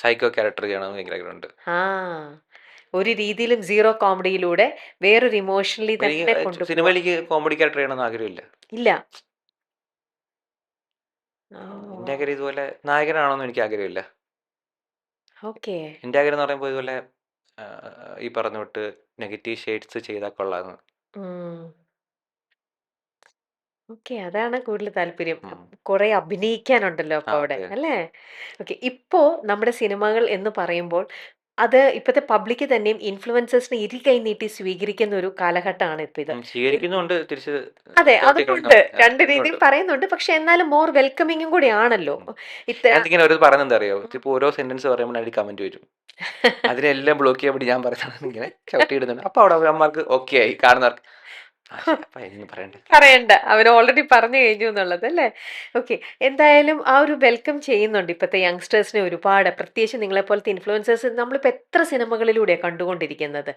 Psycho character ചെയ്യണമെന്ന് ഭയങ്കര ആഗ്രഹമുണ്ട്. ആ ഒരു രീതിയിലും സീറോ കോമഡിയിലൂടെ വേറൊരു ഇമോഷണലി തന്നെ എനിക്ക് കൊണ്ടുപോവാ. സിനിമയിലേക്ക് കോമഡി ക്യാരക്ടർ ചെയ്യണമെന്ന് ആഗ്രഹമില്ല. ഇല്ല. എൻ്റെ ആഗ്രഹം ഇതുപോലെ നായകനാണെന്നും എനിക്ക് ആഗ്രഹമില്ല. ഓക്കെ. എൻ്റെ ആഗ്രഹം എന്ന് പറയുമ്പോൾ ഇതുപോലെ ഈ പറഞ്ഞ തൊട്ട് നെഗറ്റീവ് ഷെയ്ഡ്സ് ചെയ്താൽ കൊള്ളാമെന്ന്. ഓക്കെ. അതാണ് കൂടുതൽ താല്പര്യം. ഉം. കുറെ അഭിനയിക്കാനുണ്ടല്ലോ ആ അപ്പൊ അവിടെ അതെ. അല്ലേ? ഓക്കെ. ഇപ്പോ നമ്മുടെ സിനിമകൾ എന്ന് പറയുമ്പോൾ അത് ഇപ്പത്തെ പബ്ലിക് തന്നെയും ഇൻഫ്ലുവൻസേഴ്സിനെ ഇരുകൈ നീട്ടി സ്വീകരിക്കുന്ന ഒരു കാലഘട്ടമാണ് ഇപ്പൊ ഇത്. സ്വീകരിക്കുന്നുണ്ട്, തിരിച്ച് അതെ, അതുമുണ്ട്. ചവിട്ടിക്കളഞ്ഞ 2 രീതിയും രണ്ടുമുണ്ട്. പറയുന്നുണ്ട്. പക്ഷെ എന്നാലും മോർ വെൽക്കമിങ്ങും കൂടി ആണല്ലോ. ഇത്ത ഞാനിങ്ങനെ ഒരു പറയുന്നത് എന്താ അറിയോ, ഇപ്പൊ ഓരോ സെന്റൻസ് പറയുമ്പോൾ അതിൽ കമന്റ് വരും. അതിനെല്ലാം ബ്ലോക്ക് ചെയ്യാൻ വേണ്ടി ഞാൻ പറയുന്നത് ഇങ്ങനെ ചവിട്ടിയിടുന്നുണ്ട്. അപ്പൊ അവിടെ അമ്മമാർക്ക് ഓക്കെ ആയി, കാണുന്നവർക്ക് ശരി അപ്പൊ ഇതൊന്നും പറയണ്ടേ. പറയണ്ട. അവര് ഓൾറെഡി പറഞ്ഞു കഴിഞ്ഞു എന്നുള്ളത് അല്ലേ? ഓക്കെ. എന്തായാലും ആ ഒരു വെൽക്കം ചെയ്യുന്നുണ്ട് ഇപ്പത്തെ യങ്സ്റ്റേഴ്സിനെ ഒരുപാട്. പ്രത്യേകിച്ച് നിങ്ങളെപ്പോലത്തെ ഇൻഫ്ലുവൻസേഴ്സ് നമ്മളിപ്പോ എത്ര സിനിമകളിലൂടെയാ കണ്ടുകൊണ്ടിരിക്കുന്നത്.